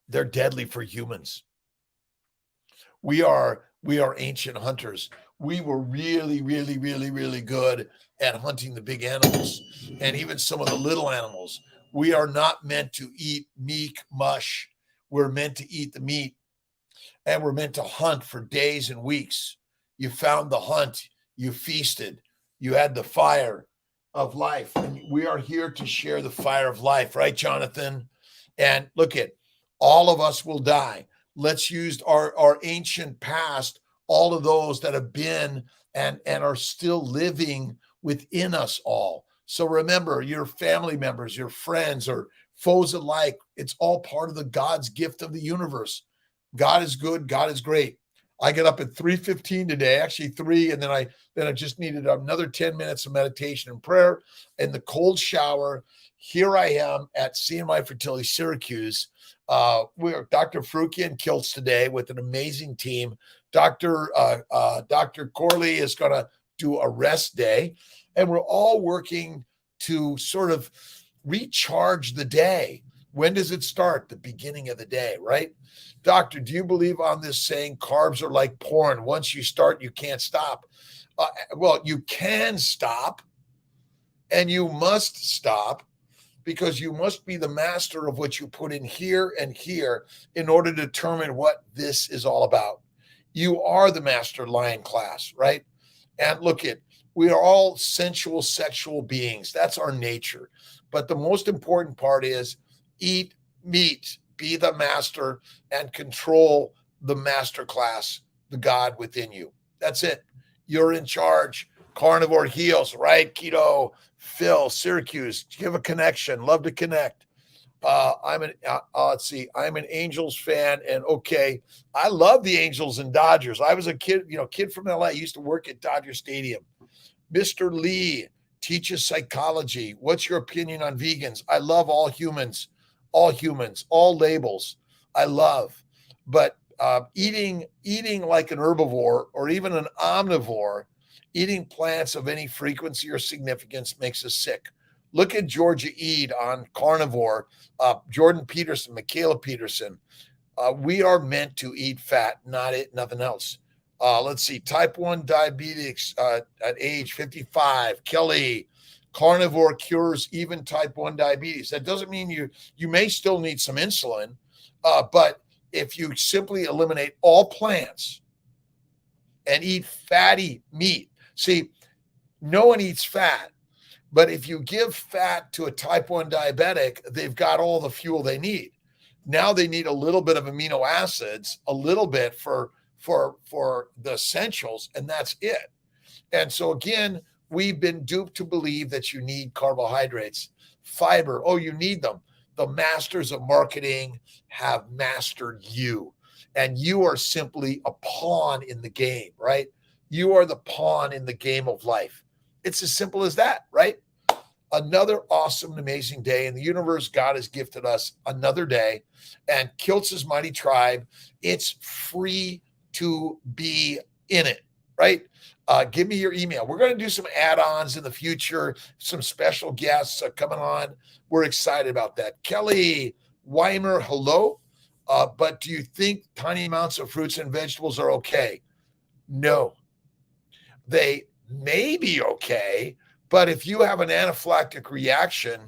they're deadly for humans. We are ancient hunters. We were really, really, really, really good at hunting the big animals and even some of the little animals. We are not meant to eat meat mush. We're meant to eat the meat, and we're meant to hunt for days and weeks. You found the hunt, you feasted, you had the fire of life. And we are here to share the fire of life, right, Jonathan? And look at, all of us will die. Let's use our ancient past, all of those that have been and are still living within us all. So remember, your family members, your friends, or foes alike, it's all part of the God's gift of the universe. God is good. God is great. I get up at 3:15 today, actually 3, and then I just needed another 10 minutes of meditation and prayer in the cold shower. Here I am at CMI Fertility Syracuse. We're Dr. Fruki and Kiltz today with an amazing team. Dr. Corley is going to do a rest day, and we're all working to sort of recharge the day. When does it start? The beginning of the day, right? Doctor, do you believe on this saying, carbs are like porn? Once you start, you can't stop. Well, you can stop, and you must stop, because you must be the master of what you put in here and here in order to determine what this is all about. You are the master lion class, right? And look at, we are all sensual, sexual beings. That's our nature. But the most important part is eat meat, be the master, and control the master class, the God within you. That's it. You're in charge. Carnivore heals, right? Keto, Phil, Syracuse, give a connection. Love to connect. Let's see. I'm an Angels fan, and okay, I love the Angels and Dodgers. I was a kid from LA. I used to work at Dodger Stadium. Mr. Lee teaches psychology. What's your opinion on vegans? I love all humans, all labels. I love, but eating like an herbivore or even an omnivore, eating plants of any frequency or significance makes us sick. Look at Georgia Ede on carnivore, Jordan Peterson, Michaela Peterson. We are meant to eat fat, nothing else. Let's see, type 1 diabetes at age 55. Kelly, carnivore cures even type 1 diabetes. That doesn't mean you may still need some insulin, but if you simply eliminate all plants and eat fatty meat, see, no one eats fat, but if you give fat to a type 1 diabetic, they've got all the fuel they need. Now they need a little bit of amino acids, a little bit for the essentials, and that's it. And so again, we've been duped to believe that you need carbohydrates, fiber. Oh, you need them. The masters of marketing have mastered you, and you are simply a pawn in the game, right? You are the pawn in the game of life. It's as simple as that, right? Another awesome, amazing day in the universe. God has gifted us another day. And Kiltz's Mighty Tribe, it's free to be in it, right? Give me your email. We're going to do some add-ons in the future, some special guests coming on. We're excited about that. Kelly Weimer, hello. But do you think tiny amounts of fruits and vegetables are okay? No. They may be okay, but if you have an anaphylactic reaction,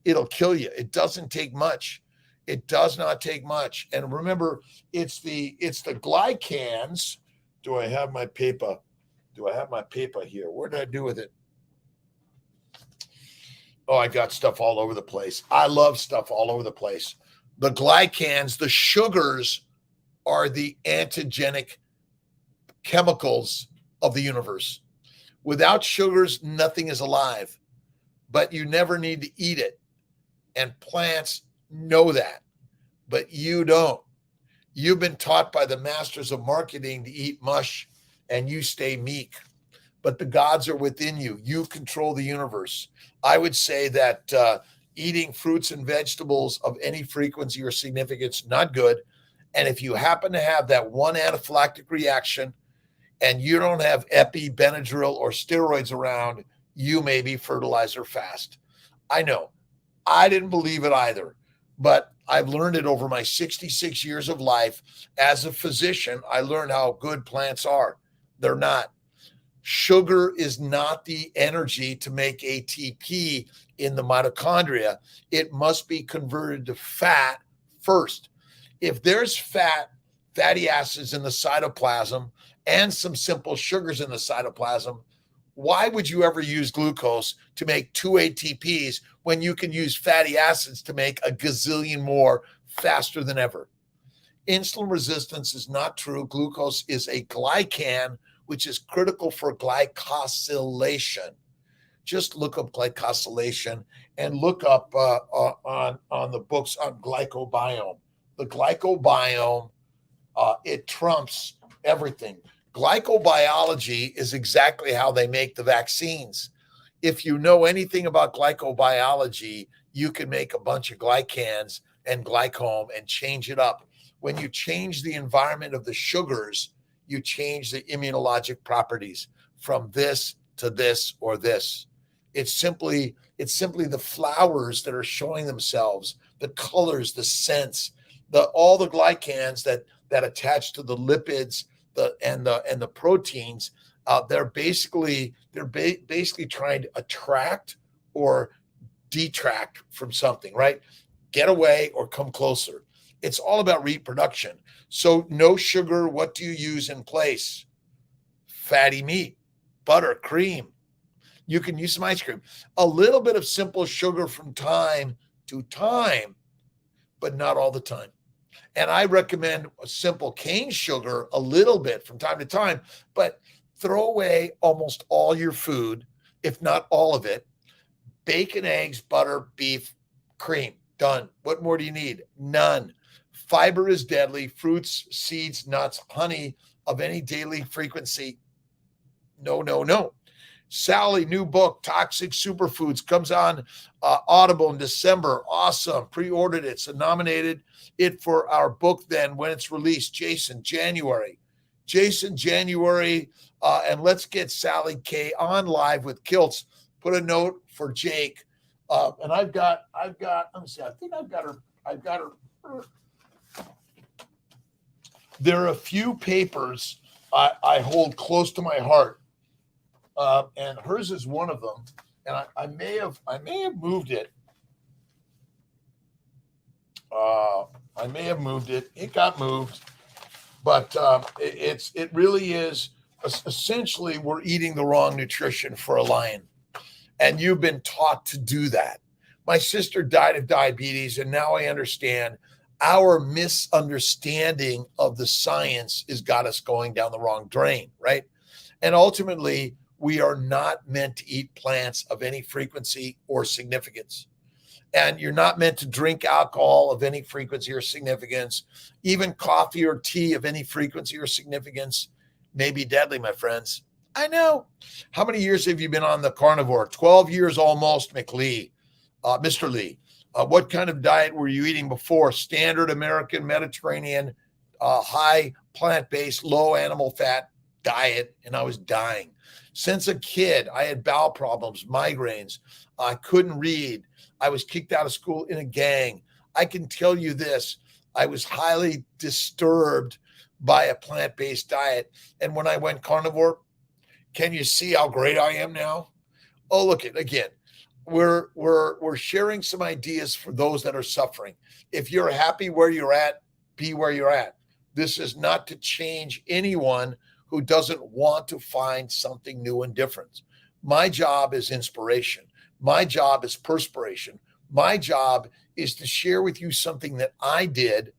it'll kill you. It doesn't take much. It does not take much. And remember, it's the glycans. Do I have my paper? Do I have my paper here? What did I do with it? Oh, I got stuff all over the place. I love stuff all over the place. The glycans, the sugars, are the antigenic chemicals of the universe. Without sugars, nothing is alive, but you never need to eat it. And plants know that, but you don't. You've been taught by the masters of marketing to eat mush, and you stay meek. But the gods are within you. You control the universe. I would say that eating fruits and vegetables of any frequency or significance, not good. And if you happen to have that one anaphylactic reaction, and you don't have epi, Benadryl, or steroids around, you may be fertilizer fast. I know. I didn't believe it either, but I've learned it over my 66 years of life. As a physician, I learned how good plants are. They're not. Sugar is not the energy to make ATP in the mitochondria. It must be converted to fat first. If there's fatty acids in the cytoplasm, and some simple sugars in the cytoplasm, why would you ever use glucose to make 2 ATPs when you can use fatty acids to make a gazillion more faster than ever? Insulin resistance is not true. Glucose is a glycan, which is critical for glycosylation. Just look up glycosylation and look up on the books on glycobiome. The glycobiome, it trumps everything. Glycobiology is exactly how they make the vaccines. If you know anything about glycobiology, you can make a bunch of glycans and glycome and change it up. When you change the environment of the sugars, you change the immunologic properties from this to this or this. It's simply the flowers that are showing themselves, the colors, the scents, all the glycans that attach to the lipids, and the proteins. They're basically trying to attract or detract from something, right? Get away or come closer. It's all about reproduction. So no sugar. What do you use in place? Fatty meat, butter, cream. You can use some ice cream. A little bit of simple sugar from time to time, but not all the time. And I recommend a simple cane sugar a little bit from time to time, but throw away almost all your food, if not all of it. Bacon, eggs, butter, beef, cream. Done. What more do you need? None. Fiber is deadly. Fruits, seeds, nuts, honey of any daily frequency. No, no, no. Sally, new book, Toxic Superfoods, comes on Audible in December. Awesome. Pre-ordered it. So nominated it for our book then when it's released. Jason, January. And let's get Sally K on live with Kiltz. Put a note for Jake. And I've got, let me see, I think I've got her. There are a few papers I hold close to my heart. And hers is one of them. And I may have moved it. I may have moved it. It got moved. But it really is essentially we're eating the wrong nutrition for a lion. And you've been taught to do that. My sister died of diabetes, and now I understand. Our misunderstanding of the science has got us going down the wrong drain, right? And ultimately, we are not meant to eat plants of any frequency or significance. And you're not meant to drink alcohol of any frequency or significance. Even coffee or tea of any frequency or significance may be deadly, my friends. I know. How many years have you been on the carnivore? 12 years almost, Mr. Lee. What kind of diet were you eating before? Standard American Mediterranean, high plant-based, low animal fat diet, and I was dying. Since a kid, I had bowel problems, migraines. I couldn't read. I was kicked out of school in a gang. I can tell you this, I was highly disturbed by a plant-based diet. And when I went carnivore, can you see how great I am now? Oh, look at again. We're sharing some ideas for those that are suffering. If you're happy where you're at, be where you're at. This is not to change anyone who doesn't want to find something new and different. My job is inspiration. My job is perspiration. My job is to share with you something that I did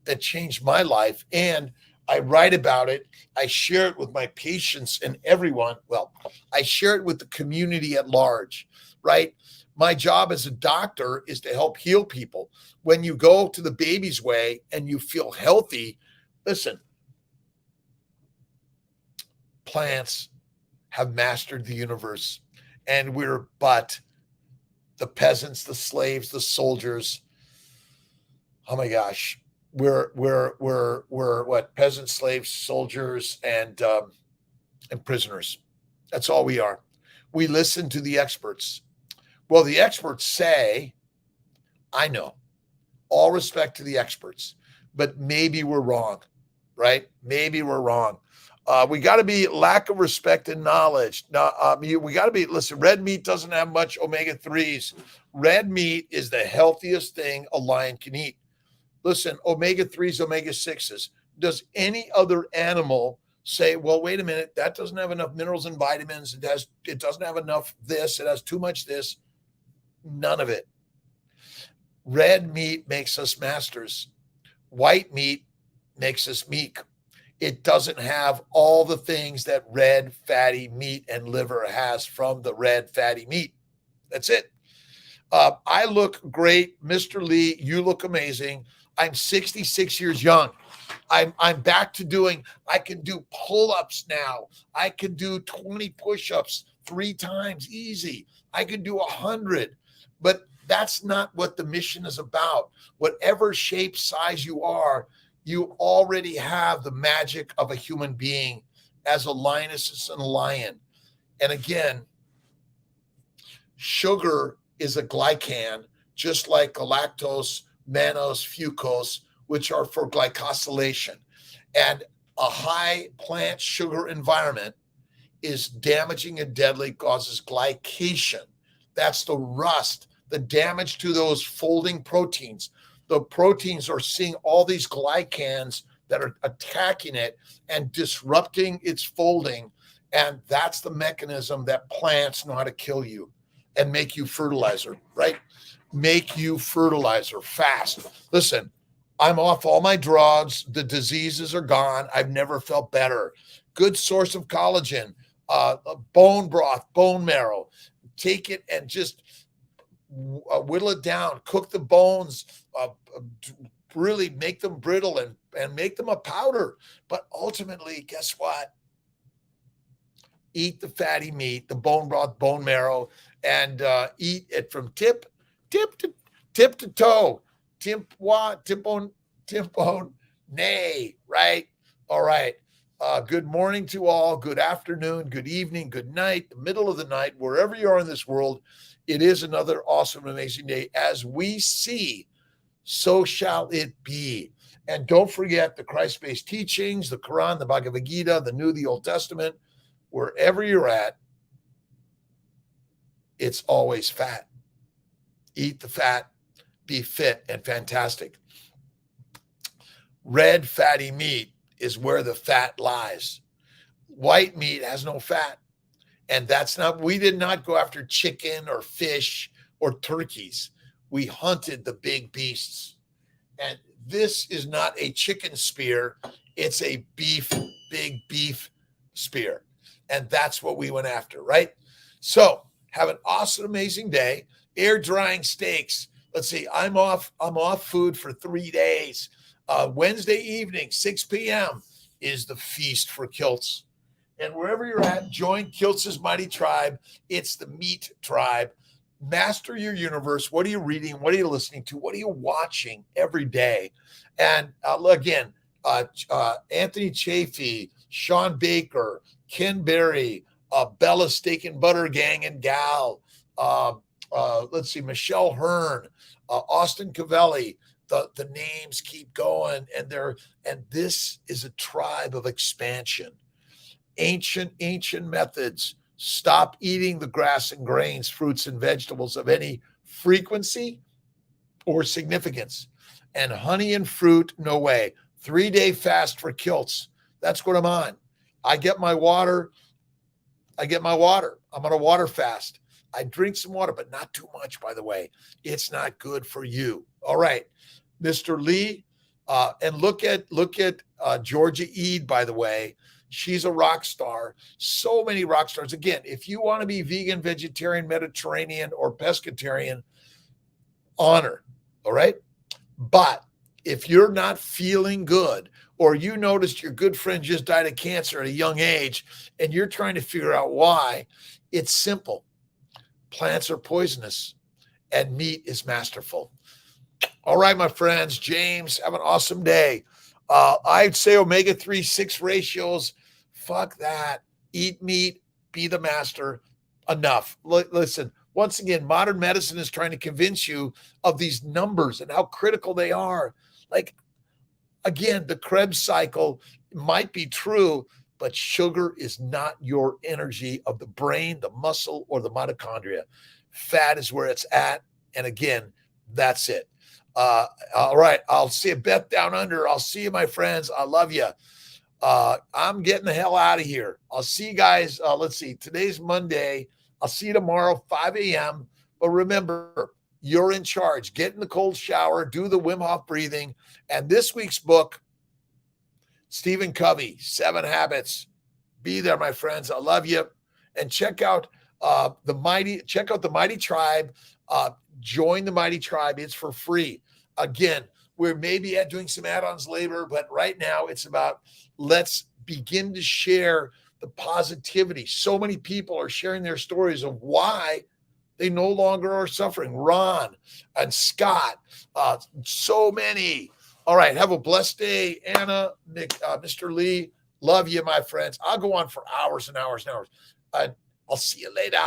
that changed my life. And I write about it. I share it with my patients and everyone. Well, I share it with the community at large, right? My job as a doctor is to help heal people. When you go to the baby's way and you feel healthy, listen, plants have mastered the universe, and we're but the peasants, the slaves, the soldiers. Oh my gosh, we're what? Peasants, slaves, soldiers, and prisoners. That's all we are. We listen to the experts. Well, the experts say, I know, all respect to the experts, but maybe we're wrong, right? Maybe we're wrong. We got to be lack of respect and knowledge. Now, we got to be, listen, red meat doesn't have much omega-3s. Red meat is the healthiest thing a lion can eat. Listen, omega-3s, omega-6s. Does any other animal say, well, wait a minute, that doesn't have enough minerals and vitamins. It doesn't have enough this. It has too much this. None of it. Red meat makes us masters. White meat makes us meek. It doesn't have all the things that red fatty meat and liver has from the red fatty meat. That's it. I look great. Mr. Lee, you look amazing. I'm 66 years young. I'm back to doing, I can do pull-ups now. I can do 20 push-ups 3 times easy. I can do 100. But that's not what the mission is about. Whatever shape, size you are, you already have the magic of a human being as a lioness and a lion. And again, sugar is a glycan, just like galactose, mannose, fucose, which are for glycosylation. And a high plant sugar environment is damaging and deadly, causes glycation. That's the rust, the damage to those folding proteins. The proteins are seeing all these glycans that are attacking it and disrupting its folding. And that's the mechanism that plants know how to kill you and make you fertilizer, right? Make you fertilizer fast. Listen, I'm off all my drugs. The diseases are gone. I've never felt better. Good source of collagen, bone broth, bone marrow. Take it and just whittle it down, cook the bones, really make them brittle and make them a powder. But ultimately, guess what? Eat the fatty meat, the bone broth, bone marrow, and eat it from tip to toe. Timpone, nay, right? All right. Good morning to all. Good afternoon, good evening, good night, the middle of the night, wherever you are in this world. It is another awesome, amazing day. As we see, so shall it be. And don't forget the Christ-based teachings, the Quran, the Bhagavad Gita, the New, the Old Testament, wherever you're at, it's always fat. Eat the fat, be fit and fantastic. Red fatty meat is where the fat lies. White meat has no fat. And we did not go after chicken or fish or turkeys. We hunted the big beasts. And this is not a chicken spear. It's a big beef spear. And that's what we went after, right? So have an awesome, amazing day. Air drying steaks. Let's see. I'm off food for 3 days. Wednesday evening, 6 p.m. is the feast for Kiltz. And wherever you're at, join Kiltz's mighty tribe. It's the meat tribe. Master your universe. What are you reading? What are you listening to? What are you watching every day? And again, Anthony Chafee, Sean Baker, Ken Berry, Bella Steak and Butter Gang and Gal. Let's see, Michelle Hearn, Austin Cavelli. The names keep going, and this is a tribe of expansion. Ancient methods. Stop eating the grass and grains, fruits and vegetables of any frequency or significance. And honey and fruit, no way. 3-day fast for Kiltz. That's what I'm on. I get my water. I'm on a water fast. I drink some water, but not too much, by the way. It's not good for you. All right, Mr. Lee. And look at Georgia Ede, by the way. She's a rock star. So many rock stars. Again, if you want to be vegan, vegetarian, Mediterranean, or pescatarian, honor. All right. But if you're not feeling good, or you noticed your good friend just died of cancer at a young age, and you're trying to figure out why, it's simple. Plants are poisonous and meat is masterful. All right, my friends. James, have an awesome day. I'd say omega-3, 6 ratios. Fuck that. Eat meat. Be the master. Enough. Listen, once again, modern medicine is trying to convince you of these numbers and how critical they are. Like, again, the Krebs cycle might be true, but sugar is not your energy of the brain, the muscle, or the mitochondria. Fat is where it's at. And again, that's it. All right. I'll see you, Beth down under. I'll see you, my friends. I love you. I'm getting the hell out of here. I'll see you guys. Let's see. Today's Monday. I'll see you tomorrow, 5 a.m. But remember, you're in charge. Get in the cold shower. Do the Wim Hof breathing. And this week's book, Stephen Covey, 7 Habits. Be there, my friends. I love you. And check out the Mighty Tribe. Join the Mighty Tribe. It's for free. Again, we're maybe doing some add-ons later, but right now it's about let's begin to share the positivity. So many people are sharing their stories of why they no longer are suffering. Ron and Scott, so many. All right, have a blessed day. Anna, Nick, Mr. Lee, love you, my friends. I'll go on for hours and hours and hours. I'll see you later.